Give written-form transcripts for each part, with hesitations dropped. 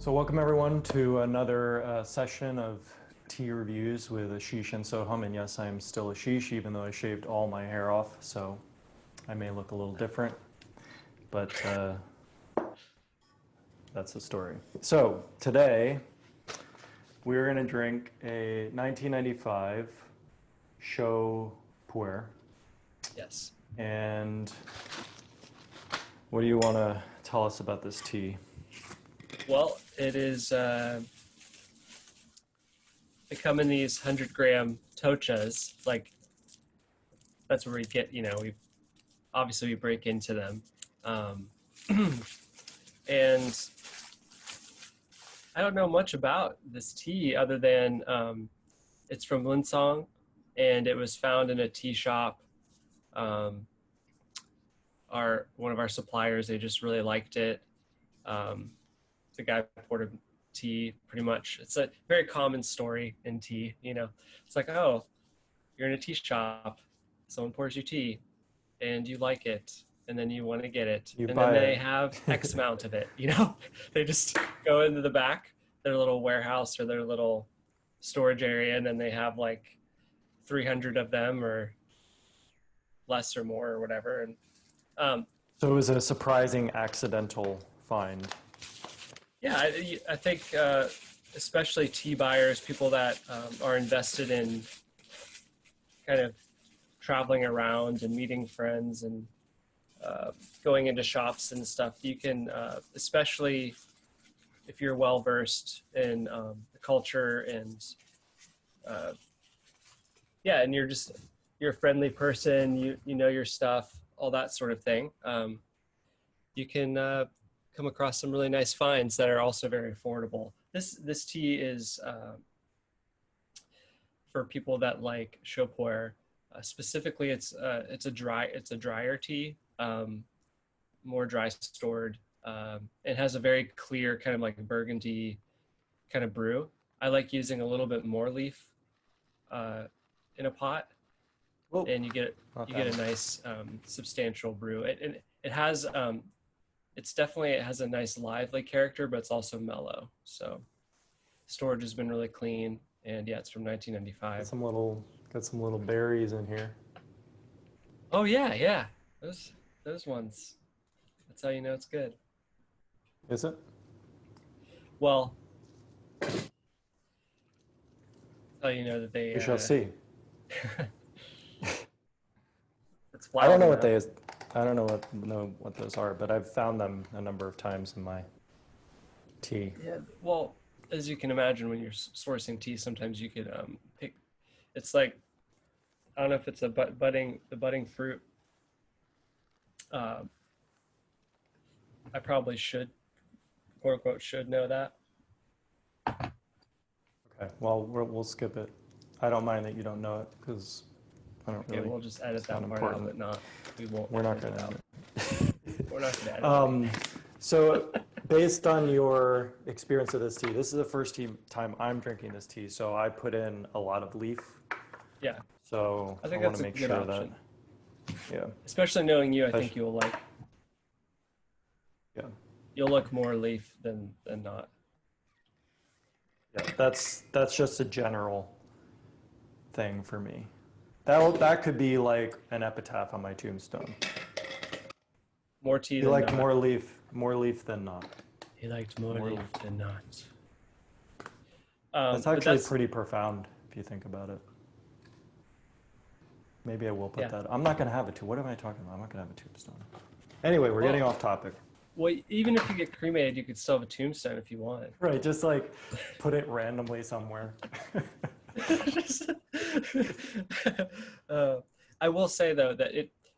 So welcome everyone to another session of tea reviews with Ashish and Soham. And yes, I am still Ashish, even though I shaved all my hair off, so I may look a little different, but that's the story. So today we're going to drink a 1995 Shou puerh. Yes. And what do you want to tell us about this tea? Well, it is, they come in these 100-gram Tuochas. Like, that's where we get, we break into them. And I don't know much about this tea other than it's from Lincang, and it was found in a tea shop. One of our suppliers, they just really liked it. The guy poured tea pretty much. It's a very common story in tea. It's like, oh, you're in a tea shop, someone pours you tea and you like it, and then you want to get it, and then they have X amount of it. They just go into the back, their little warehouse or their little storage area, and then they have like 300 of them or less or more or whatever. And so it was a surprising accidental find. yeah, I think especially tea buyers, people that are invested in kind of traveling around and meeting friends and going into shops and stuff, you can, especially if you're well versed in the culture and and you're a friendly person, you know your stuff, all that sort of thing. You can come across some really nice finds that are also very affordable. This tea is for people that like Shou puerh. Specifically, it's a drier tea, more dry stored. It has a very clear kind of like burgundy kind of brew. I like using a little bit more leaf in a pot, and you get a nice substantial brew. It has it has a nice lively character, but it's also mellow. So storage has been really clean, and yeah, it's from 1995. Got some little berries in here. Oh yeah, those ones. That's how you know it's good. Is it? Well, that's how you know that they. We shall see. It's I don't know what they is. I don't know what those are, but I've found them a number of times in my tea. Yeah. Well, as you can imagine, when you're sourcing tea, sometimes you could pick. It's like, I don't know if it's the budding fruit. I probably should, quote unquote, should know that. Okay. Well, we'll skip it. I don't mind that you don't know it because I don't really. Okay, we'll just edit that part important. out, but not. We won't. We're not going to edit it. We're not going to edit it. So, based on your experience of this tea, this is the first time I'm drinking this tea, so I put in a lot of leaf. Yeah. So I think want that's to make a good sure option. that, yeah. Especially knowing you, I think you'll like. Yeah. You'll look more leaf than not. Yeah, that's just a general thing for me. That could be like an epitaph on my tombstone. More tea He than liked not. more leaf than not. He liked more leaf than not. That's actually pretty profound if you think about it. Maybe I will put that. I'm not going to have it too. What am I talking about? I'm not going to have a tombstone. Anyway, we're getting off topic. Well, even if you get cremated, you could still have a tombstone if you wanted. Right, just like put it randomly somewhere. I will say though that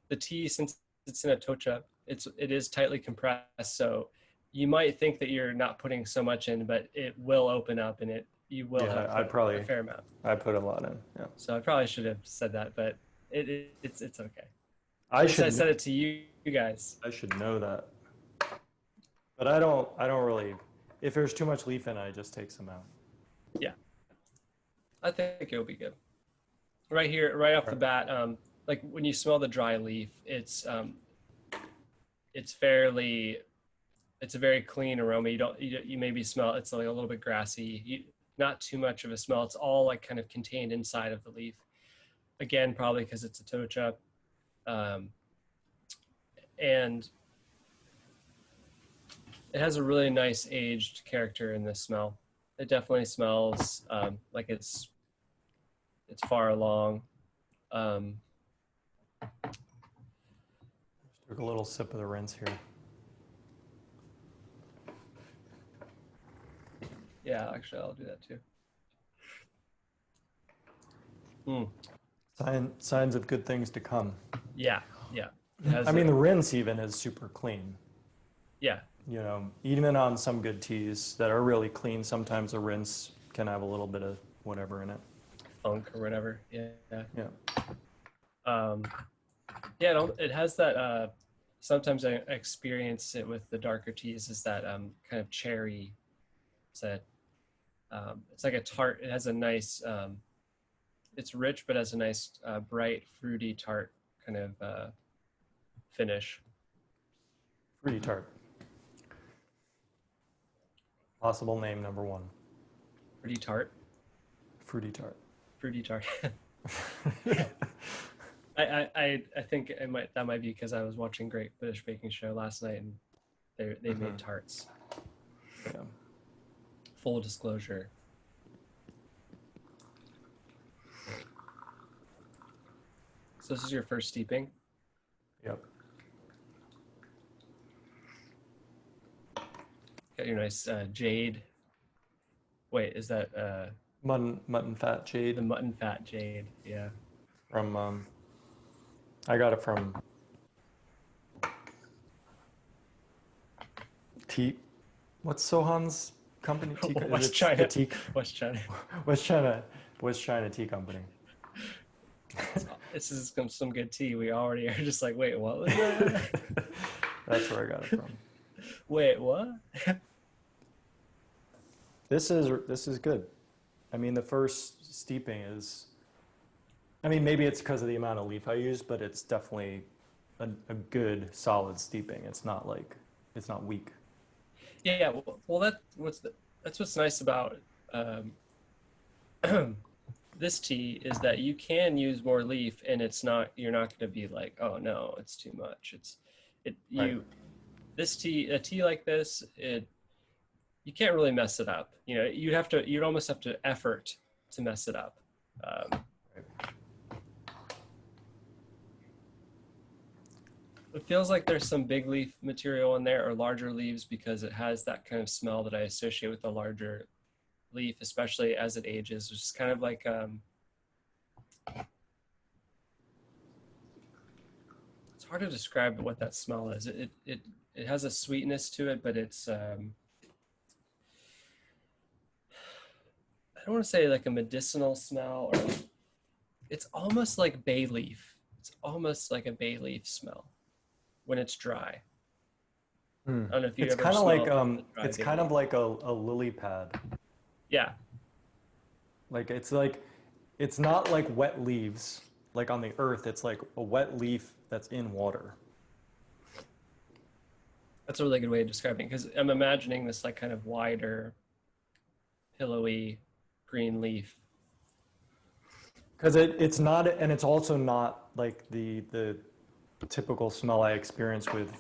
the tea, since it's in a Tuocha, it is tightly compressed, so you might think that you're not putting so much in, but it will open up and you will have a fair amount. I put a lot in. Yeah. So I probably should have said that, but it's okay. I said it to you guys. I should know that. But I don't really, if there's too much leaf in it, I just take some out. Yeah. I think it'll be good. Right here, right off the bat, like when you smell the dry leaf, it's fairly it's a very clean aroma. You maybe smell it's like a little bit grassy. Not too much of a smell. It's all like kind of contained inside of the leaf. Again, probably because it's a Tuocha. Um, and it has a really nice aged character in this smell. It definitely smells like it's far along. Took a little sip of the rinse here. Yeah, actually, I'll do that too. Signs of good things to come. Yeah, yeah. I mean, the rinse even is super clean. Yeah. You know, even on some good teas that are really clean, sometimes a rinse can have a little bit of whatever in it. Funk or whatever. Yeah. Yeah. Yeah, it has that, sometimes I experience it with the darker teas, is that kind of cherry, it's like a tart. It has a nice, it's rich, but has a nice bright, fruity tart kind of finish. Fruity tart. Possible name number 1. Fruity tart. Fruity tart. Fruity tart. I think that might be because I was watching Great British Baking Show last night, and they made tarts. Yeah. Full disclosure. So this is your first steeping? Yep. Got your nice jade. Wait, is that Mutton fat jade? the mutton fat jade? Yeah. From I got it from what's Sohan's company? West China. West China Tea Company. This is some good tea. We already are just like, wait, what was that? That's where I got it from. Wait, what? This is good. I mean, the first steeping is, I mean, maybe it's because of the amount of leaf I use, but it's definitely a good solid steeping. It's not weak. Yeah. Well, that's what's nice about this tea, is that you can use more leaf, and you're not going to be like, oh no, it's too much. Right. A tea like this, you can't really mess it up. You know, you'd almost have to effort to mess it up. Right. It feels like there's some big leaf material in there, or larger leaves, because it has that kind of smell that I associate with the larger leaf, especially as it ages, which is kind of like it's hard to describe what that smell is. It has a sweetness to it, but it's I don't want to say like a medicinal smell, or it's almost like bay leaf. It's almost like a bay leaf smell when it's dry. I don't know if you It's ever kind of smelled like it's kind of like a lily pad. Yeah. It's not like wet leaves like on the earth. It's like a wet leaf that's in water. That's a really good way of describing it, because I'm imagining this like kind of wider, pillowy green leaf. Because it's not, and it's also not like the typical smell I experience with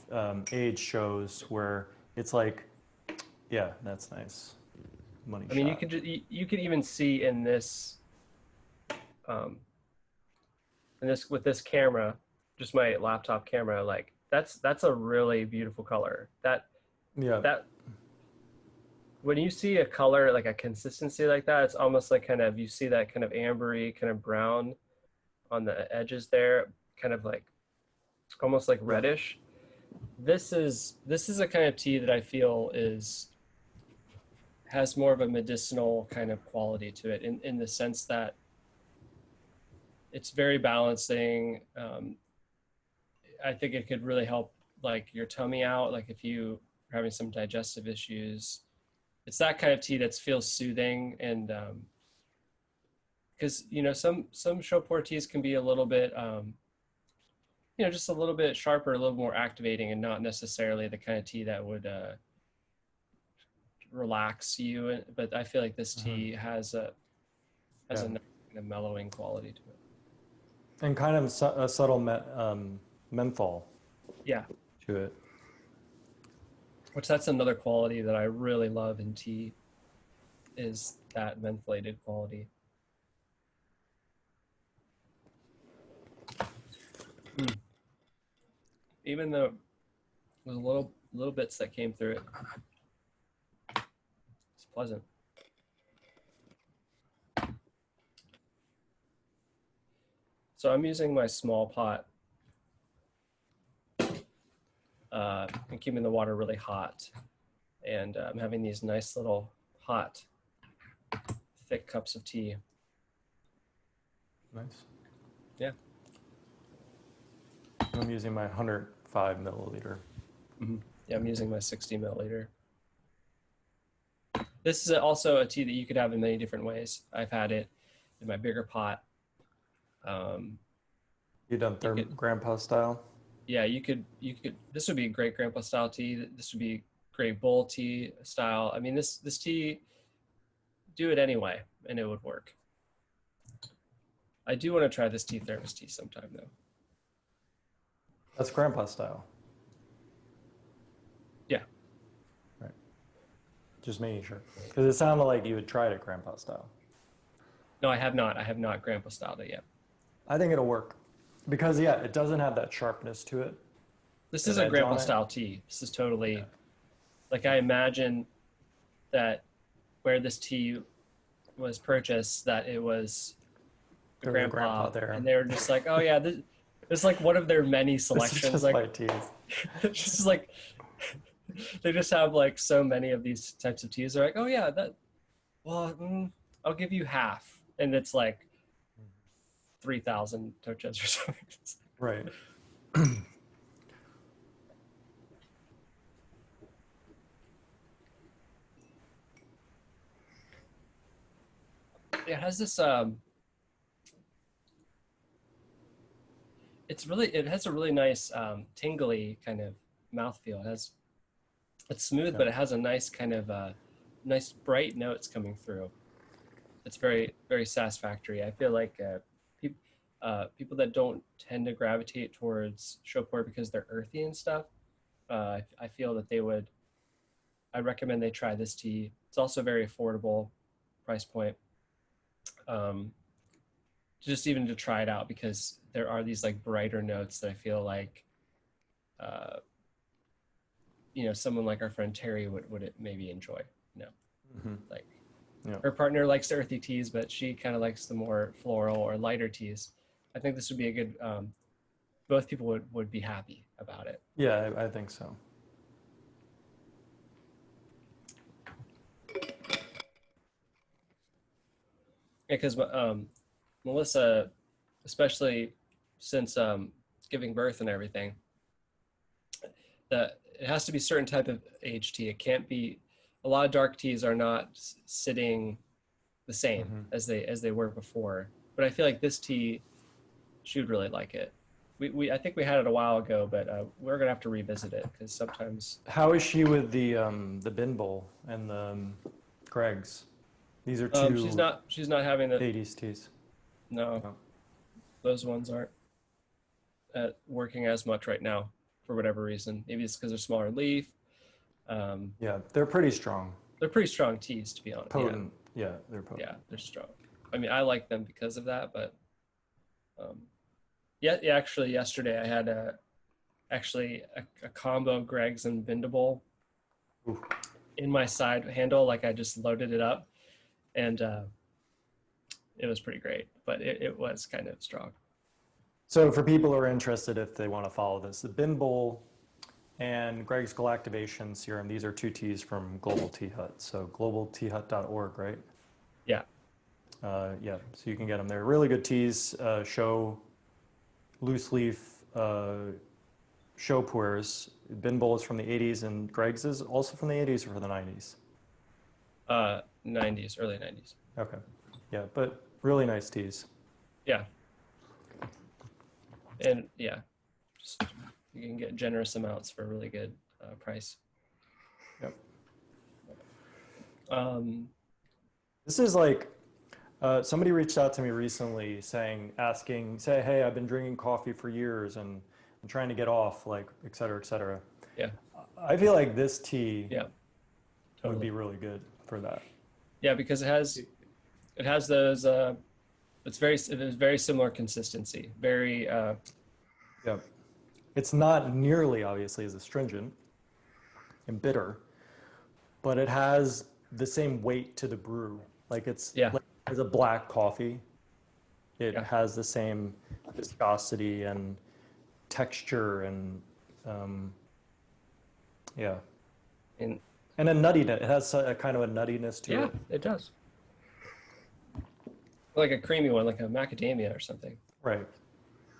aged shows, where it's like, yeah, that's nice. Money I mean, shot. you could even see in this, with this camera, just my laptop camera, like that's a really beautiful color. Yeah. That when you see a color, like a consistency like that, it's almost like kind of, you see that kind of ambery, kind of brown on the edges there, kind of like almost like reddish. This is a kind of tea that I feel has more of a medicinal kind of quality to it, in the sense that it's very balancing. I think it could really help like your tummy out, like if you are having some digestive issues. It's that kind of tea that feels soothing, and because some Shou teas can be a little bit just a little bit sharper, a little more activating, and not necessarily the kind of tea that would relax you, but I feel like this tea has a Yeah. nice kind of mellowing quality to it. And kind of a subtle menthol Yeah, to it. which that's another quality that I really love in tea, is that mentholated quality. Mm. Even though there's little bits that came through it, it's pleasant. So I'm using my small pot and keeping the water really hot. And I'm having these nice little hot, thick cups of tea. Nice. Yeah. I'm using my 105 milliliter. Mm-hmm. Yeah, I'm using my 60 milliliter. This is also a tea that you could have in many different ways. I've had it in my bigger pot. You done grandpa style? Yeah, you could, this would be a great grandpa style tea. This would be great bowl tea style. I mean, this tea, do it anyway, and it would work. I do want to try this tea thermos tea sometime though. That's grandpa style. Yeah. Right. Just making sure. Because it sounded like you had tried it grandpa style. No, I have not. I have not grandpa styled it yet. I think it'll work. Because, yeah, it doesn't have that sharpness to it. This is a grandpa style tea. This is totally, like, I imagine that where this tea was purchased, that it was the grandpa there. And they were just like, oh yeah, this is like one of their many selections. This is just like my teas. Just like, they just have like so many of these types of teas. They're like, oh yeah, I'll give you half. And it's like 3,000 Tuochas or something. Right. It has this it has a really nice tingly kind of mouthfeel. It's smooth, but it has a nice kind of nice bright notes coming through. It's very, very satisfactory. I feel like people that don't tend to gravitate towards Shou because they're earthy and stuff, I feel that I recommend they try this tea. It's also very affordable price point. Just even to try it out, because there are these like brighter notes that I feel like, someone like our friend Terry would maybe enjoy. Like her partner likes the earthy teas, but she kind of likes the more floral or lighter teas. I think this would be a good. Both people would be happy about it. Yeah, I think so. Because Melissa, especially since giving birth and everything, that it has to be a certain type of aged tea. It can't be. A lot of dark teas are not sitting the same as they were before. But I feel like this tea, she would really like it. I think we had it a while ago, but we're gonna have to revisit it because sometimes. How is she with the bin bowl and the Greg's? These are two. She's not having the 80s teas. No, those ones aren't working as much right now for whatever reason. Maybe it's because they're smaller leaf. Yeah, they're pretty strong. They're pretty strong teas, to be honest. Potent. Yeah, they're potent. Yeah, they're strong. I mean, I like them because of that, but actually yesterday I had a combo of Greg's and Bindable in my side handle. Like I just loaded it up, and it was pretty great, but it was kind of strong. So for people who are interested, if they want to follow this, the Bin Bowl and Greg's Galactivation Serum, these are two teas from Global Tea Hut. So globalteahut.org, right? Yeah. Yeah, so you can get them there. Really good teas, Shou, loose leaf, Shou puerhs. Bin Bowl is from the 80s, and Greg's is also from the 80s or from the 90s? 90s, early 90s. Okay. Yeah, but really nice teas. Yeah. And yeah, just, you can get generous amounts for a really good price. Yep. Um, This is like somebody reached out to me recently say, hey, I've been drinking coffee for years and I'm trying to get off, like, et cetera, et cetera. yeah, I feel like this tea yeah, would totally. be really good for that. Yeah, because it has those. It is very similar consistency. Very. Yeah. It's not nearly obviously as astringent and bitter, but it has the same weight to the brew. Like it's Yeah, like as a black coffee, it yeah, has the same viscosity and texture and um, yeah, and and a nuttiness. It has a kind of a nuttiness to yeah, it. it does. Like a creamy one, like a macadamia or something. Right.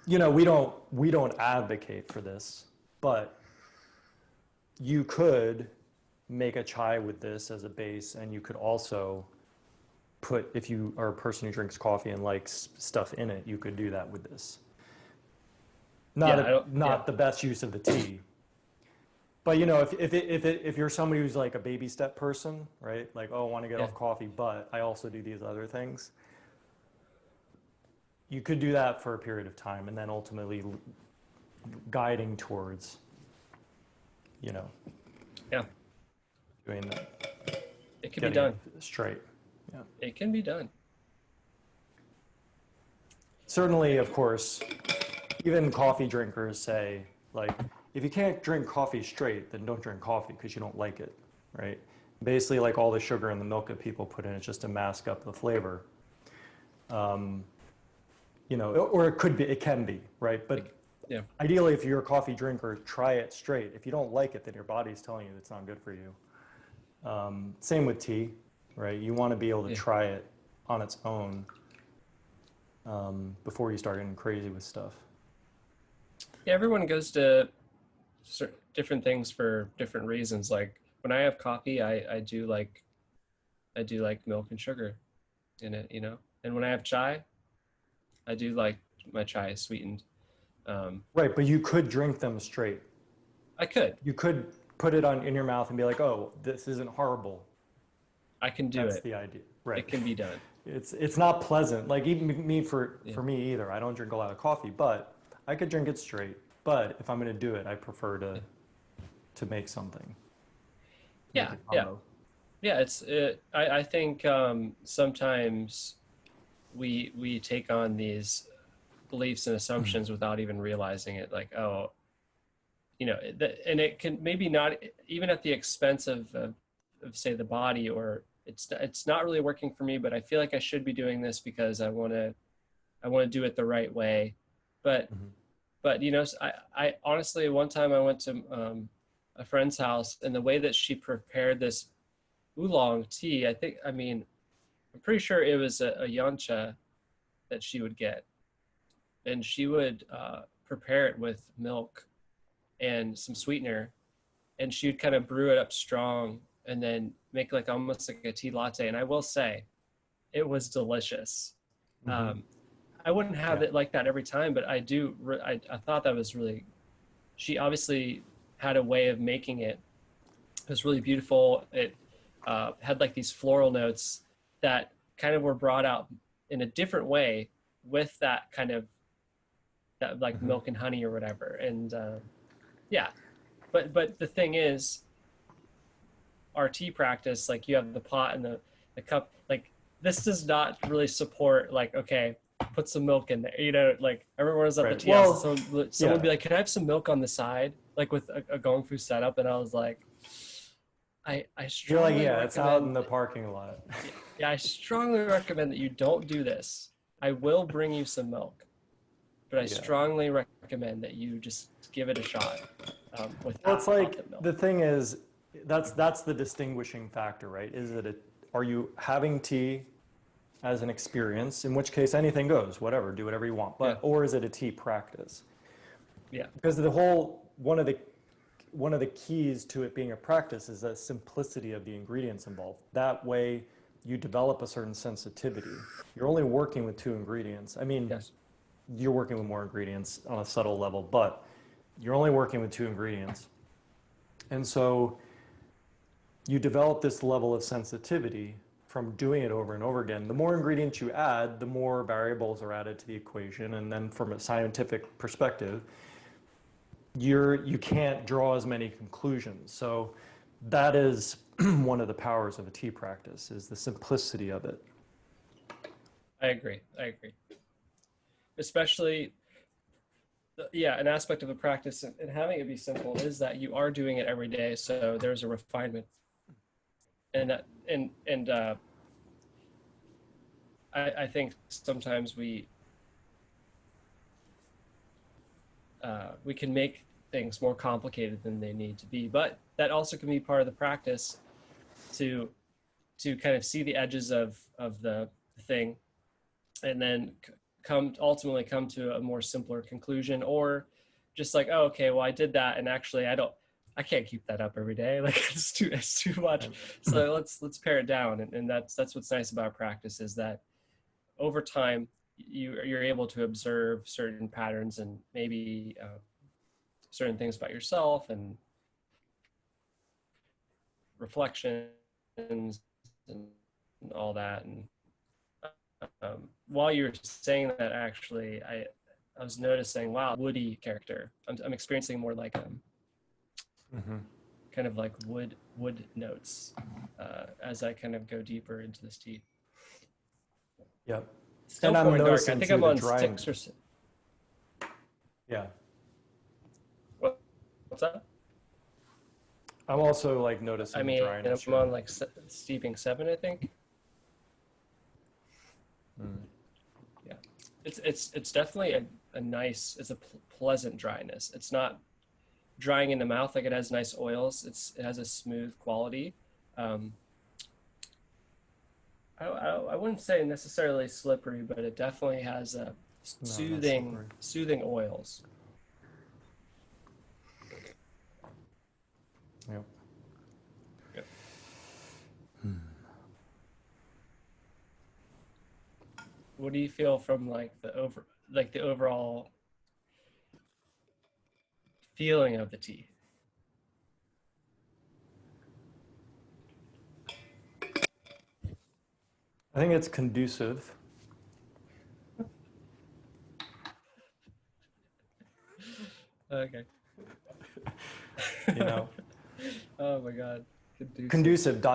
You know, we don't advocate for this, but you could make a chai with this as a base, and you could also put, if you are a person who drinks coffee and likes stuff in it, you could do that with this. Yeah, I don't. Yeah, Not the best use of the tea, but you know, if you're somebody who's like a baby step person, right? Like, oh, I want to get yeah, off coffee, but I also do these other things. You could do that for a period of time, and then ultimately guiding towards, you know, yeah. doing that, It can be getting it done. straight. Yeah. It can be done. Certainly, of course, even coffee drinkers say, like, if you can't drink coffee straight, then don't drink coffee because you don't like it, right? Basically, like all the sugar and the milk that people put in, it's just to mask up the flavor. You know, or it can be, right? But Yeah, ideally, if you're a coffee drinker, try it straight. If you don't like it, then your body's telling you it's not good for you. Same with tea, right? You want to be able to yeah. try it on its own before you start getting crazy with stuff. Yeah, everyone goes to different things for different reasons. Like when I have coffee, I do like milk and sugar in it, you know. And when I have chai, I do like my chai sweetened. Um, Right, but you could drink them straight. I could, You could put it on in your mouth and be like, "Oh, this isn't horrible." I can do That's it. the idea, right? It can be done. It's not pleasant. Like even me Yeah, for me either. I don't drink a lot of coffee, but I could drink it straight. But if I'm going to do it, I prefer yeah, to make something, to make yeah, a yeah. combo. Yeah, I think sometimes we take on these beliefs and assumptions without even realizing it. Like, oh, and it can maybe not even at the expense of say the body, or it's not really working for me, but I feel like I should be doing this because I want to do it the right way. But Mhm. I honestly, one time I went to a friend's house, and the way that she prepared this oolong tea, I'm pretty sure it was a yancha that she would get, and she would prepare it with milk and some sweetener, and she would kind of brew it up strong and then make like almost like a tea latte. And I will say, it was delicious. Mhm. Um, I wouldn't have Yeah. it like that every time, but I thought that was really. She obviously had a way of making it. It was really beautiful. It had like these floral notes that kind of were brought out in a different way with that kind of that like Mhm. milk and honey or whatever. And yeah, but the thing is, our tea practice, like you have the pot and the cup, like this does not really support like, okay, put some milk in there, like I remember when I was at the Right. tea house and Well, someone would yeah. be like, can I have some milk on the side, like with a Gong Fu setup, and I was like, I You're like, strongly yeah, it's out in recommend the parking lot. yeah, I strongly recommend that you don't do this. I will bring you some milk, but I Yeah. strongly recommend that you just give it a shot Well, it's without like the milk. the thing is that's the distinguishing factor, right? Are you having tea as an experience, in which case anything goes, whatever, do whatever you want, Yeah, or is it a tea practice? yeah, Because one of the keys to it being a practice is the simplicity of the ingredients involved. That way you develop a certain sensitivity. You're only working with two ingredients. I mean, yes, you're working with more ingredients on a subtle level, but you're only working with two ingredients. And so you develop this level of sensitivity from doing it over and over again. The more ingredients you add, the more variables are added to the equation. And then from a scientific perspective, you can't draw as many conclusions. So that is one of the powers of a tea practice, is the simplicity of it. I agree. Especially, yeah, an aspect of a practice and having it be simple is that you are doing it every day. So there's a refinement, and I think sometimes we can make things more complicated than they need to be, but that also can be part of the practice to kind of see the edges of the thing, and then ultimately come to a more simpler conclusion, or just like, oh, okay, well, I did that, and actually I can't keep that up every day. Like it's too much. So let's pare it down, and that's what's nice about practice, is that over time you're able to observe certain patterns and maybe certain things about yourself and reflections and all that. And while you were saying that, actually, I was noticing, wow, woody character. I'm experiencing more like kind of like wood notes as I kind of go deeper into this tea. Yep. Still and I'm pouring dark. I noticing think too I'm the on drying. 6 or. Yeah. What's that? I'm also like noticing I the mean, dryness. I'm on like steeping 7, I think. Yeah, it's definitely a nice. It's a pleasant dryness. It's not drying in the mouth, like it has nice oils. It has a smooth quality. I wouldn't say necessarily slippery, but it definitely has a soothing oils. Yep. Yep. What do you feel from like the overall feeling of the tea? I think it's conducive. Okay. You know. Oh my God. Conducive. ...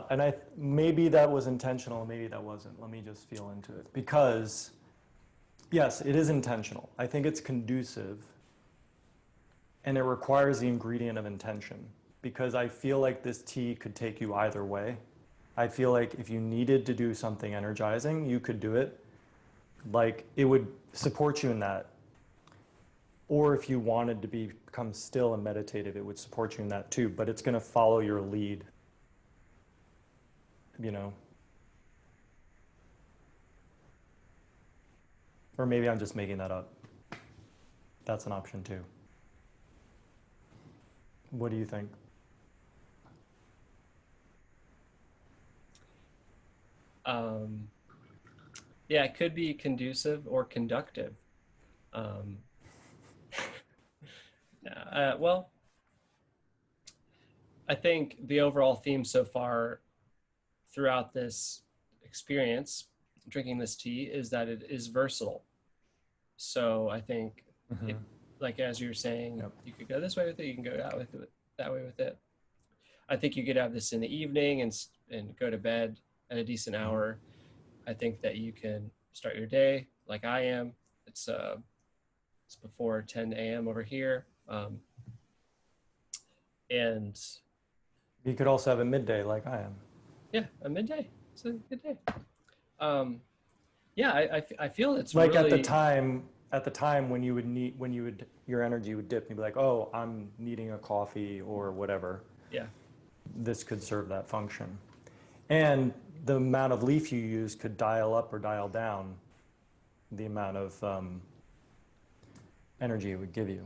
And maybe that was intentional, maybe that wasn't. Let me just feel into it. Because yes, it is intentional. I think it's conducive, and it requires the ingredient of intention, because I feel like this tea could take you either way. I feel like if you needed to do something energizing, you could do it. Like it would support you in that. Or if you wanted to become still and meditative, it would support you in that too. But it's going to follow your lead, you know. Or maybe I'm just making that up. That's an option too. What do you think? Yeah, it could be conducive or conductive. Well, I think the overall theme so far throughout this experience, drinking this tea, is that it is versatile. So I think, like as you were saying, you could go this way with it, you can go that way with it. I think you could have this in the evening and go to bed at a decent hour. I think that you can start your day like I am. It's before 10 a.m. over here. And you could also have a midday like I am. Yeah, a midday. It's a good day. Yeah, I feel it's like really... at the time when your energy would dip, and you'd be like, oh, I'm needing a coffee or whatever. Yeah. This could serve that function. And the amount of leaf you use could dial up or dial down the amount of energy it would give you.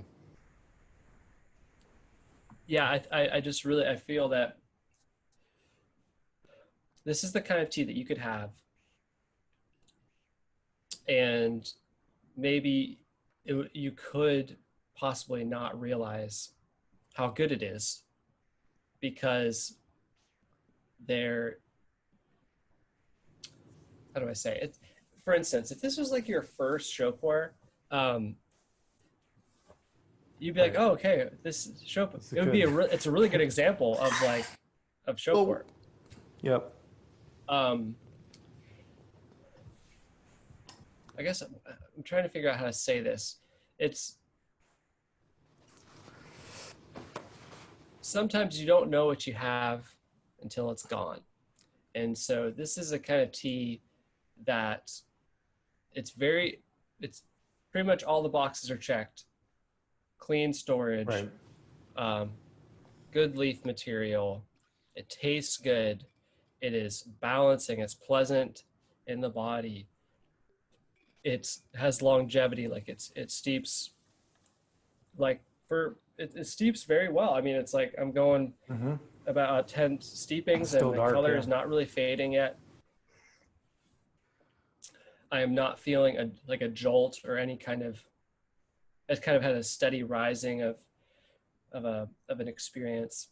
Yeah, I just really, I feel that this is the kind of tea that you could have, and maybe you could possibly not realize how good it is, because they're, how do I say it? For instance, if this was like your first Shou puerh, you'd be like, Right. oh, okay, this Shou, It's it would be good. it's a really good example of like, of Shou Well, puerh. yep. Um, I guess I'm trying to figure out how to say this. It's sometimes you don't know what you have until it's gone. And so this is a kind of tea that it's very, it's pretty much all the boxes are checked. Clean storage, Right. um, good leaf material. It tastes good. It is balancing. It's pleasant in the body. It has longevity. Like it steeps like it steeps very well. I mean, it's like I'm going Mm-hmm. about 10 It's steepings and still the dark, color yeah. is not really fading yet. I am not feeling like a jolt or any kind of, it's kind of had a steady rising of an experience.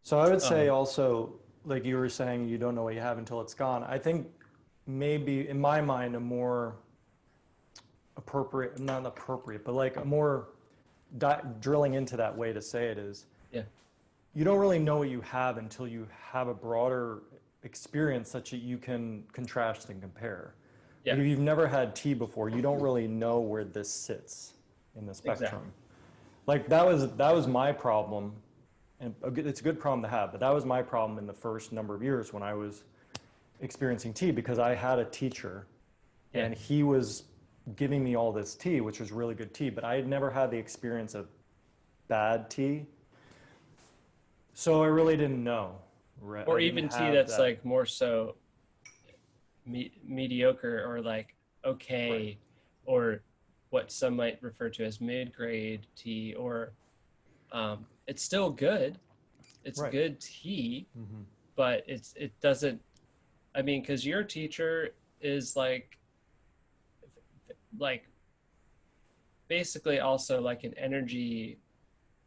So I would say Um, also, like you were saying, you don't know what you have until it's gone. I think maybe in my mind, a more appropriate, not appropriate, but like a more drilling into that way to say it is, yeah, you don't really know what you have until you have a broader experience such that you can contrast and compare. Like yeah, if you've never had tea before, you don't really know where this sits in the spectrum. exactly. Like that was my problem, and it's a good problem to have. But that was my problem in the first number of years when I was experiencing tea because I had a teacher, Yeah. and he was giving me all this tea, which was really good tea. But I had never had the experience of bad tea, so I really didn't know. Right, Or I didn't even tea have that's that. like more so mediocre or like Right, okay, or what some might refer to as mid-grade tea, or it's still good. It's right. good tea, Hmm. but it doesn't. I mean, because your teacher is like basically also like an energy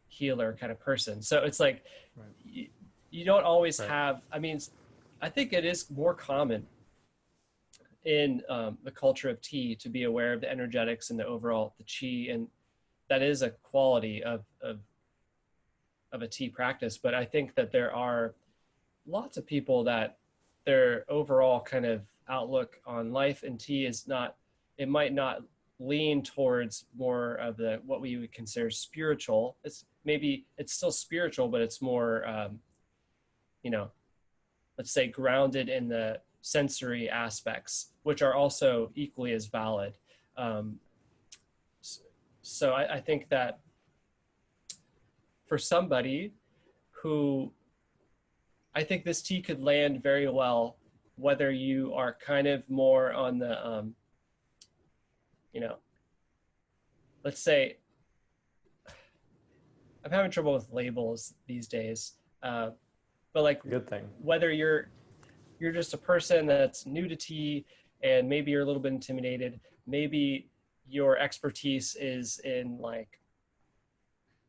healer kind of person. So it's like Right, you, you don't always right. have. I mean, I think it is more common in the culture of tea to be aware of the energetics and the overall the chi, and that is a quality of a tea practice. But I think that there are lots of people that their overall kind of outlook on life and tea is not, it might not lean towards more of the what we would consider spiritual. It's maybe it's still spiritual, but it's more you know, let's say grounded in the sensory aspects, which are also equally as valid. um, so I think that for somebody who, I think this tea could land very well, whether you are kind of more on the, you know, let's say I'm having trouble with labels these days, but like Good thing. whether you're just a person that's new to tea and maybe you're a little bit intimidated, maybe your expertise is in like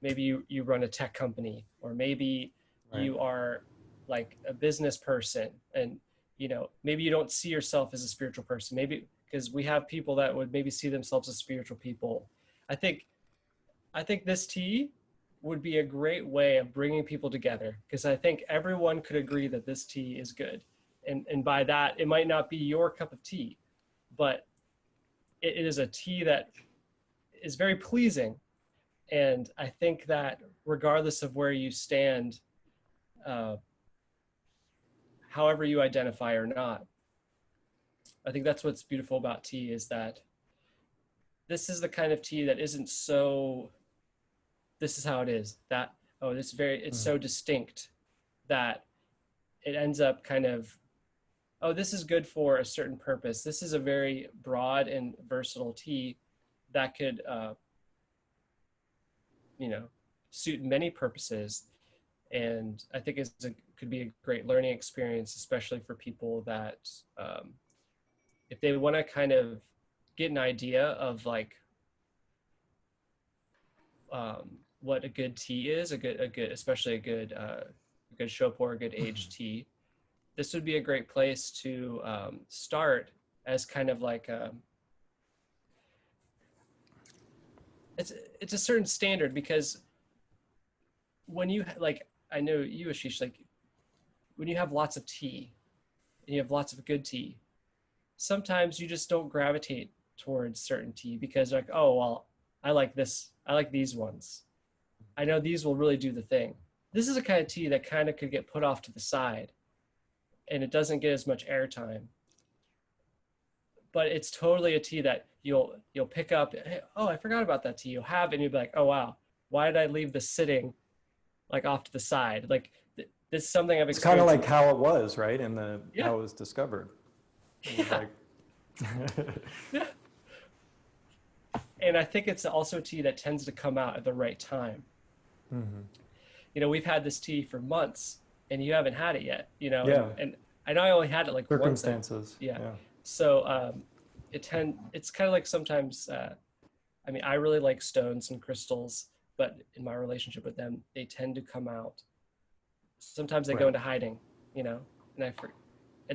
maybe you run a tech company, or maybe Right. you are like a business person, and maybe you don't see yourself as a spiritual person, maybe because we have people that would maybe see themselves as spiritual people. I think i think this tea would be a great way of bringing people together, because I think everyone could agree that this tea is good, and by that it might not be your cup of tea, but it is a tea that is very pleasing. And I think that regardless of where you stand, uh, however you identify or not, I think that's what's beautiful about tea, is that this is the kind of tea that isn't so, this is how it is, that, oh, it's Mhm. so distinct that it ends up kind of, oh, this is good for a certain purpose. This is a very broad and versatile tea that could, you know, suit many purposes. And I think could be a great learning experience, especially for people that, if they want to kind of get an idea of like what a good tea is, especially a good good Shou, good aged tea, this would be a great place to start as kind of like it's a certain standard, because when you like, I know you, Ashish, like when you have lots of tea and you have lots of good tea, sometimes you just don't gravitate towards certain tea because like, oh, well, I like this. I like these ones. I know these will really do the thing. This is a kind of tea that kind of could get put off to the side and it doesn't get as much airtime. But it's totally a tea that you'll pick up. Hey, oh, I forgot about that tea. You'll have it and you'll be like, oh, wow, why did I leave this sitting like off to the side? Like this is something I've It's kind of experienced. like how it was, right? In Yeah. how it was discovered. It was Yeah. like Yeah. And I think it's also a tea that tends to come out at the right time. You know, we've had this tea for months and you haven't had it yet, you know, Yeah. and I know I only had it like once. circumstances. Yeah. So it's kind of like sometimes, I mean, I really like stones and crystals, but in my relationship with them, they tend to come out. Sometimes they go into hiding, you know, and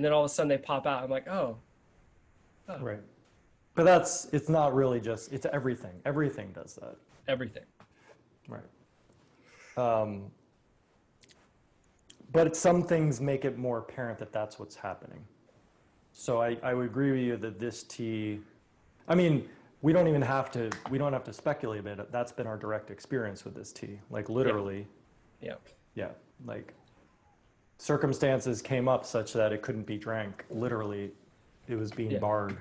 then all of a sudden they pop out. I'm like, oh. Right. But it's not really just, it's everything. Everything does that. Everything. Right. But some things make it more apparent that that's what's happening. So I would agree with you that this tea, I mean, we don't have to speculate about it. That's been our direct experience with this tea. Like literally. Yeah. Yeah. Like circumstances came up such that it couldn't be drank. Literally, it was being barred.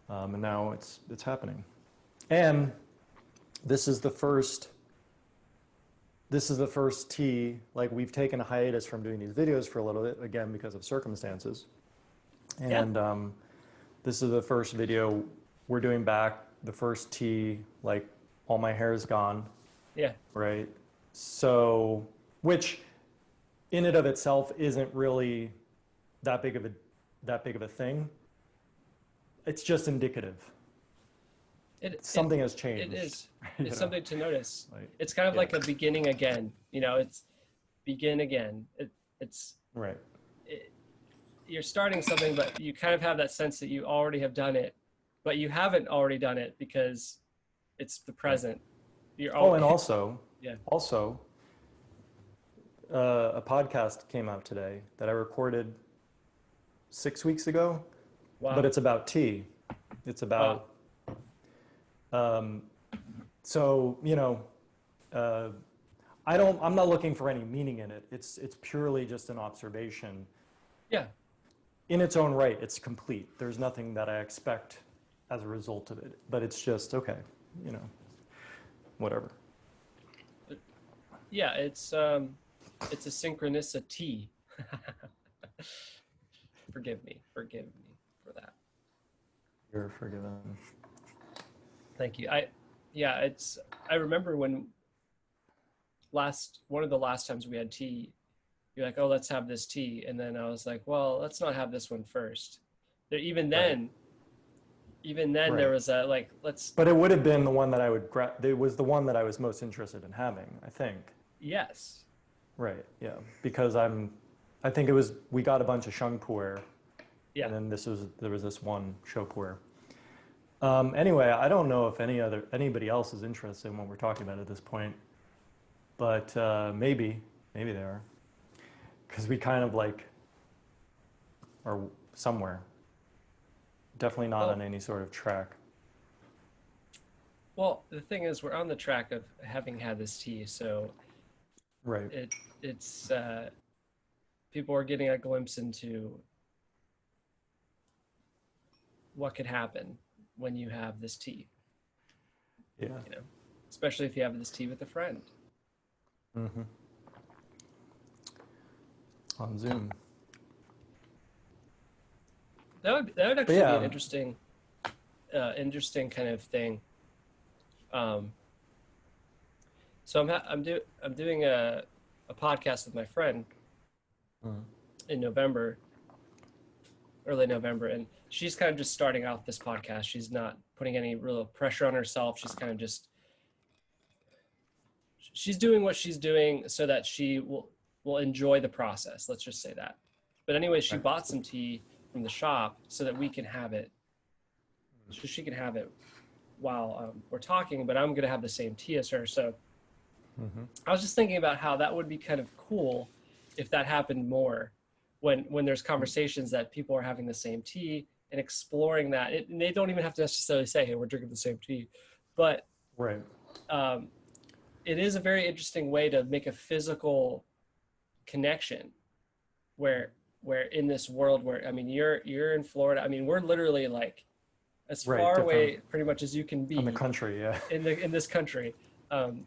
And now it's happening. And this is the first tea, like we've taken a hiatus from doing these videos for a little bit, again, because of circumstances. And this is the first video we're doing back, the first tea, like all my hair is gone. Yeah. Right? So, which in and of itself isn't really that big of a thing. It's just indicative. Something has changed. It is. It's something to notice. Like, it's kind of like a beginning again. You know, it's begin again. It's right. You're starting something, but you kind of have that sense that you already have done it, but you haven't already done it because it's the present. You're and also, a podcast came out today that I recorded 6 weeks ago. Wow. But it's about tea. It's about, so, you know, I'm not looking for any meaning in it. It's purely just an observation. Yeah. In its own right, it's complete. There's nothing that I expect as a result of it, but it's just, okay, you know, whatever. Yeah, it's a synchronicity. Forgive me for that. You're forgiven. Thank you. I remember when one of the last times we had tea, you're like, oh, let's have this tea. And then I was like, well, let's not have this one first. Even then, there was a, like, let's. But it would have been the one that it was the one that I was most interested in having, I think. Yes. Right, yeah. Because I think we got a bunch of Shou puerh. Yeah. And then there was this one Shou puerh. Anyway, I don't know if anybody else is interested in what we're talking about at this point, but maybe they are, because we kind of like are somewhere. Definitely not on any sort of track. Well, the thing is, we're on the track of having had this tea, so right. It's people are getting a glimpse into what could happen when you have this tea. Yeah. You know, especially if you have this tea with a friend. Mm-hmm. On Zoom. That would actually be an interesting kind of thing. So I'm doing a podcast with my friend in November, early November, and she's kind of just starting off this podcast. She's not putting any real pressure on herself. She's kind of she's doing what she's doing so that she will will enjoy the process. Let's just say that. But anyway, she Right. bought some tea from the shop so that we can have it. So she can have it while we're talking, but I'm going to have the same tea as her. So I was just thinking about how that would be kind of cool if that happened more when there's conversations that people are having the same tea and exploring that. And they don't even have to necessarily say, hey, we're drinking the same tea. But Right. It is a very interesting way to make a physical connection where in this world where, I mean, you're in Florida. I mean, we're literally like as far away pretty much as you can be in the country, yeah. in this country. And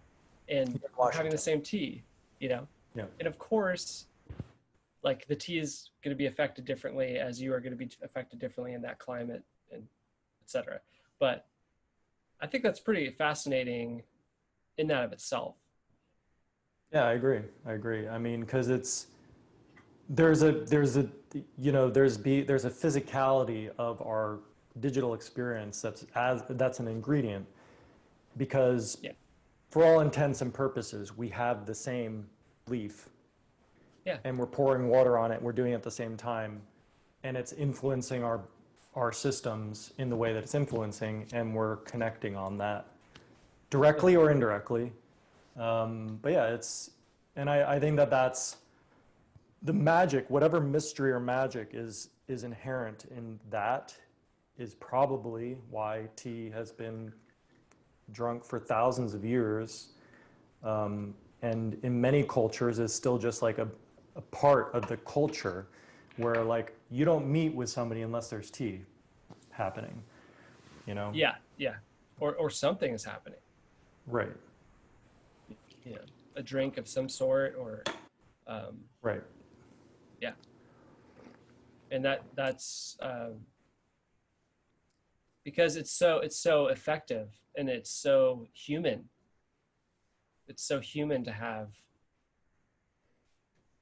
we're having the same tea, you know? Yeah. And of course, like the tea is going to be affected differently as you are going to be affected differently in that climate and et cetera. But I think that's pretty fascinating in that of itself. Yeah, I agree. I mean, because there's a physicality of our digital experience that's an ingredient, because for all intents and purposes, we have the same leaf. Yeah. And we're pouring water on it. We're doing it at the same time, and it's influencing our systems in the way that it's influencing, and we're connecting on that directly or indirectly. But yeah, I think that's the magic, whatever mystery or magic is inherent in that, is probably why tea has been drunk for thousands of years, and in many cultures is still just like a part of the culture, where like you don't meet with somebody unless there's tea happening, you know? Yeah, yeah. Or something is happening. Right. You know, a drink of some sort, or Right. yeah. And that's because it's so effective, and it's so human. It's so human to have,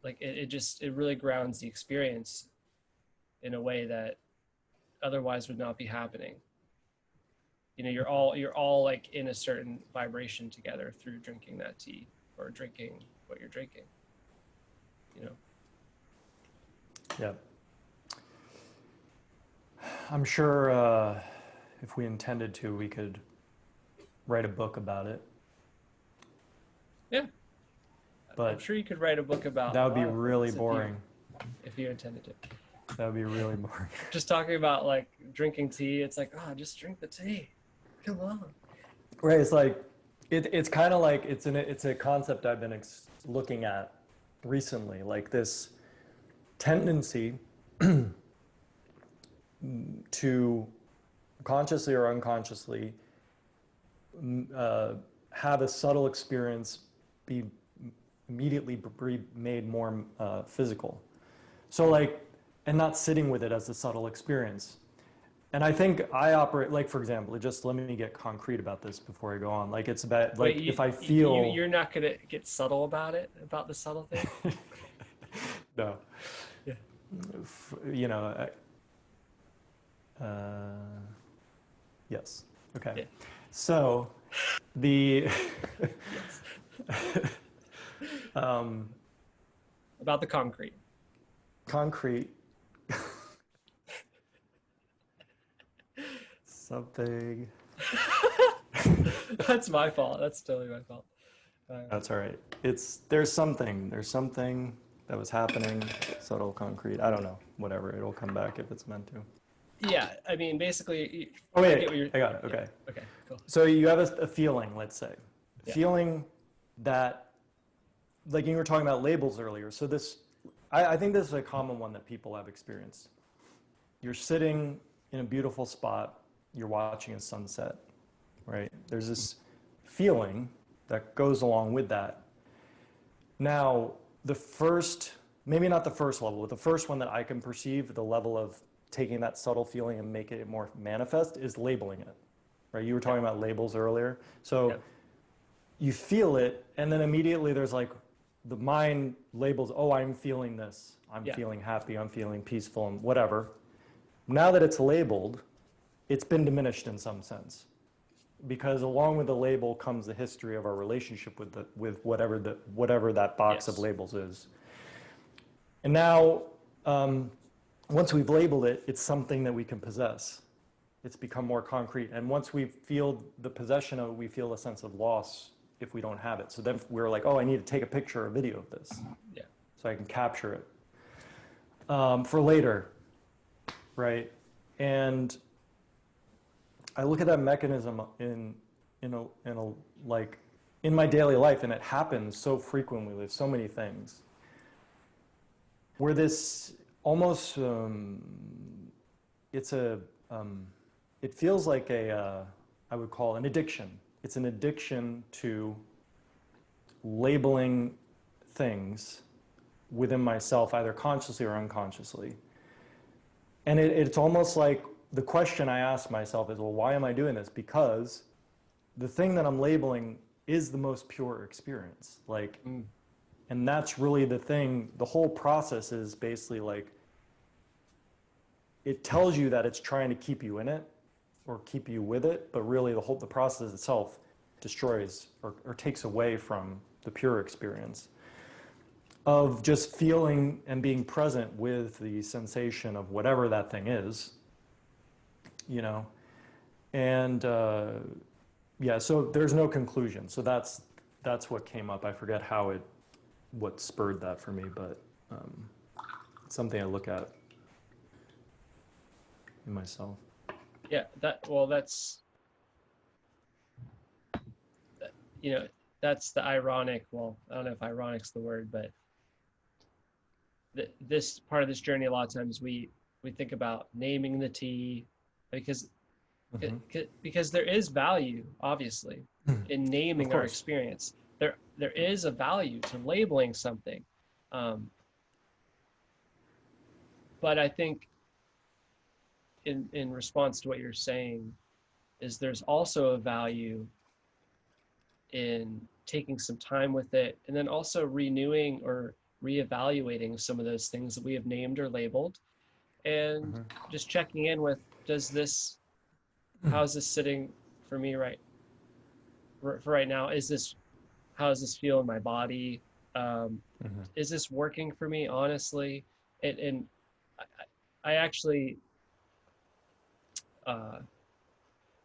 like, it really grounds the experience in a way that otherwise would not be happening. You know, you're all like in a certain vibration together through drinking that tea or drinking what you're drinking, you know? Yeah. I'm sure if we intended to, we could write a book about it. Yeah. But I'm sure you could write a book about that would be a lot of really things boring. if you intended to. That would be really boring. Just talking about like drinking tea, it's like, oh, just drink the tea. Come on. Right. It's like, it's kind of like, it's a concept I've been looking at recently, like this tendency to consciously or unconsciously have a subtle experience be immediately made more physical. So like, and not sitting with it as a subtle experience. And I think I operate, like, for example, just let me get concrete about this before I go on. Like, it's about, like, if I feel... You're not going to get subtle about it, about the subtle thing? No. Yeah. You know, yes. Okay. Yeah. So, the... about the concrete. Concrete. Something. That's my fault. That's totally my fault. That's all right. There's something that was happening. Subtle concrete. I don't know. Whatever. It'll come back if it's meant to. Yeah. I mean, basically. Oh wait. I got it. Okay. Yeah. Okay. Cool. So you have a feeling. Let's say, feeling that, like you were talking about labels earlier. So I think this is a common one that people have experienced. You're sitting in a beautiful spot. You're watching a sunset, right? There's this feeling that goes along with that. Now, maybe not the first level, but the first one that I can perceive, the level of taking that subtle feeling and making it more manifest, is labeling it, right? You were talking about labels earlier. So you feel it, and then immediately there's like, the mind labels, oh, I'm feeling this. I'm feeling happy, I'm feeling peaceful, and whatever. Now that it's labeled, it's been diminished in some sense, because along with the label comes the history of our relationship with whatever that box of labels is. And now, once we've labeled it, it's something that we can possess. It's become more concrete. And once we feel the possession of it, we feel a sense of loss if we don't have it. So then we're like, oh, I need to take a picture or video of this, Yeah. so I can capture it for later, right? And I look at that mechanism in my daily life, and it happens so frequently with so many things, where this almost it feels like I would call an addiction. It's an addiction to labeling things within myself, either consciously or unconsciously. And it's almost like the question I ask myself is, well, why am I doing this? Because the thing that I'm labeling is the most pure experience. Like, and that's really the thing. The whole process is basically like, it tells you that it's trying to keep you in it or keep you with it, but really the process itself destroys or takes away from the pure experience of just feeling and being present with the sensation of whatever that thing is, you know? And yeah, so there's no conclusion. So that's what came up. I forget what spurred that for me, but it's something I look at in myself. Yeah, that's, you know, that's the ironic, well, I don't know if ironic's the word, but this part of this journey, a lot of times we think about naming the tea because because there is value, obviously, in naming our experience. There is a value to labeling something. But I think in response to what you're saying is there's also a value in taking some time with it and then also renewing or reevaluating some of those things that we have named or labeled and just checking in with, how is this sitting for me for right now? How does this feel in my body? Is this working for me, honestly? And I actually,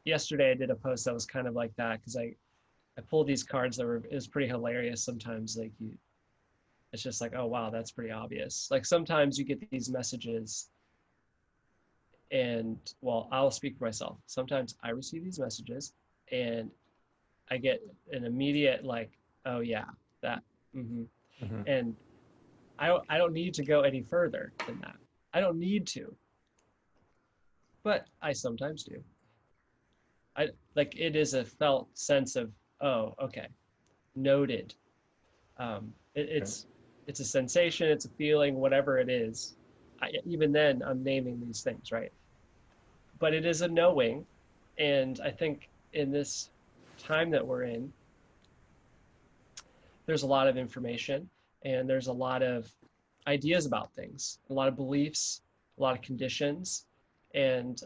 yesterday I did a post that was kind of like that because I pulled these cards it was pretty hilarious sometimes. Like it's just like, oh wow, that's pretty obvious. Like sometimes you get these messages and, well, I'll speak for myself. Sometimes I receive these messages and I get an immediate like, oh yeah, that, and I don't need to go any further than that. I don't need to, but I sometimes do. Like it is a felt sense of, oh, okay, noted. It's a sensation, it's a feeling, whatever it is. Even then, I'm naming these things, right? But it is a knowing, and I think in this time that we're in, there's a lot of information and there's a lot of ideas about things, a lot of beliefs, a lot of conditions, and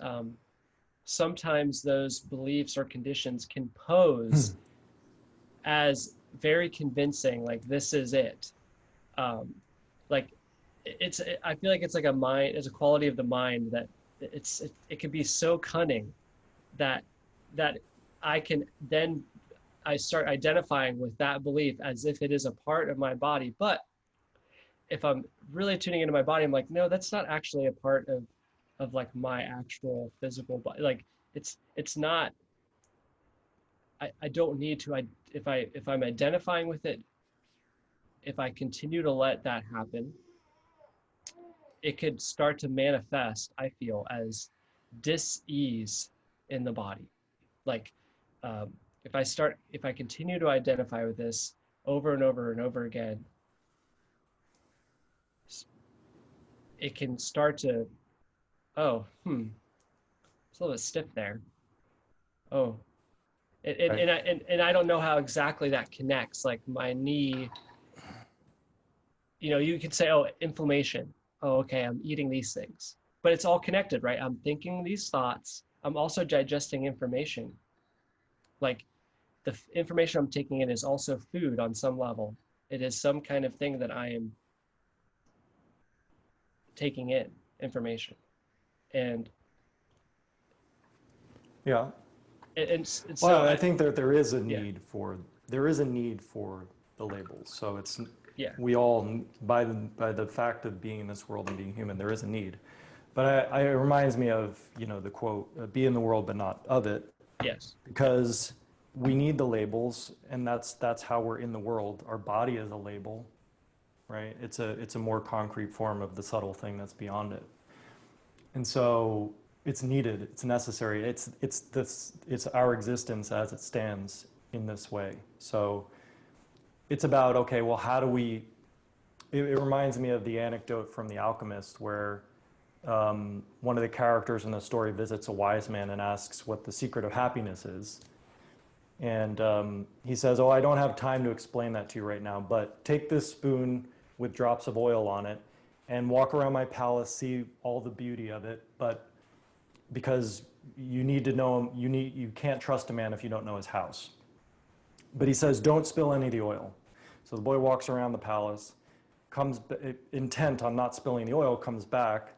sometimes those beliefs or conditions can pose as very convincing, like this is it. Like I feel like it's like it's a quality of the mind that it can be so cunning that I start identifying with that belief as if it is a part of my body. But if I'm really tuning into my body, I'm like, no, that's not actually a part of like my actual physical body. Like it's not. I don't need to. If I'm identifying with it, if I continue to let that happen, it could start to manifest, I feel, as dis-ease in the body. Like if I continue to identify with this over and over and over again, it can start to, oh, it's a little bit stiff there. Oh, and I don't know how exactly that connects. Like my knee, you could say, oh, inflammation. Oh, okay, I'm eating these things, but it's all connected, right? I'm thinking these thoughts. I'm also digesting information. Like the information I'm taking in is also food on some level. It is some kind of thing that I am taking in information. And Yeah. and Well, so I think that there is a yeah, need for the labels. So it's yeah, we all by the fact of being in this world and being human, there is a need. But it reminds me of, the quote, "Be in the world but not of it," yes, because we need the labels, and that's how we're in the world. Our body is a label, right? It's a more concrete form of the subtle thing that's beyond it. And so it's needed, it's necessary. It's our existence as it stands in this way. So it's about, okay, well, how do we, it reminds me of the anecdote from The Alchemist where one of the characters in the story visits a wise man and asks what the secret of happiness is. And he says, "Oh, I don't have time to explain that to you right now, but take this spoon with drops of oil on it and walk around my palace, see all the beauty of it, but because you need to know him, you can't trust a man if you don't know his house." But he says, "Don't spill any of the oil." So the boy walks around the palace, comes intent on not spilling the oil, comes back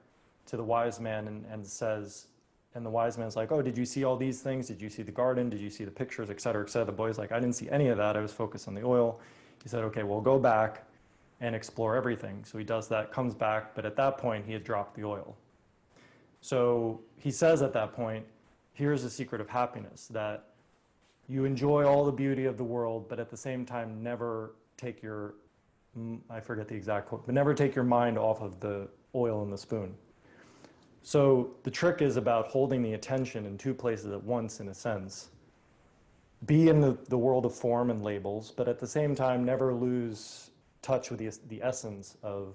to the wise man and says, and the wise man's like, "Oh, did you see all these things? Did you see the garden? Did you see the pictures, et cetera, et cetera?" The boy's like, "I didn't see any of that. I was focused on the oil." He said, "Okay, well, go back and explore everything." So he does that, comes back, but at that point, he had dropped the oil. So he says at that point, here's the secret of happiness, that you enjoy all the beauty of the world, but at the same time, never take your, I forget the exact quote, but never take your mind off of the oil in the spoon. So the trick is about holding the attention in two places at once, in a sense. Be in the world of form and labels, but at the same time, never lose touch with the essence of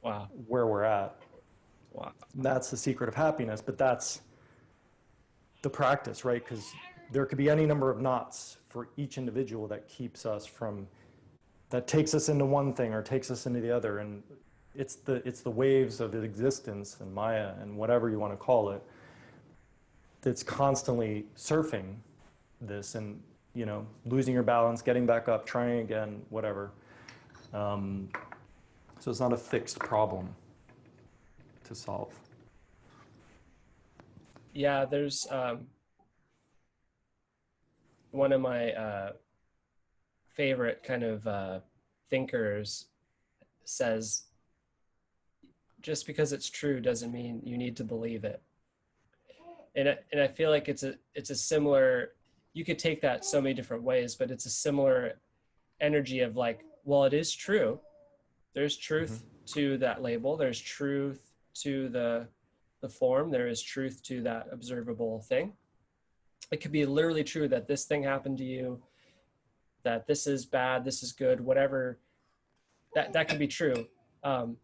wow, where we're at. wow, And that's the secret of happiness, but that's the practice, right? Because there could be any number of knots for each individual that keeps us from, that takes us into one thing or takes us into the other. And it's the waves of existence and Maya and whatever you want to call it that's constantly surfing this and, losing your balance, getting back up, trying again, whatever. So it's not a fixed problem to solve. yeah. There's one of my favorite kind of thinkers says, just because it's true doesn't mean you need to believe it. And I feel like it's a similar, you could take that so many different ways, but it's a similar energy of like, well, it is true. There's Mm-hmm. truth to that label. There's truth to the form. There is truth to that observable thing. It could be literally true that this thing happened to you, that this is bad, this is good, whatever. That could be true. Um,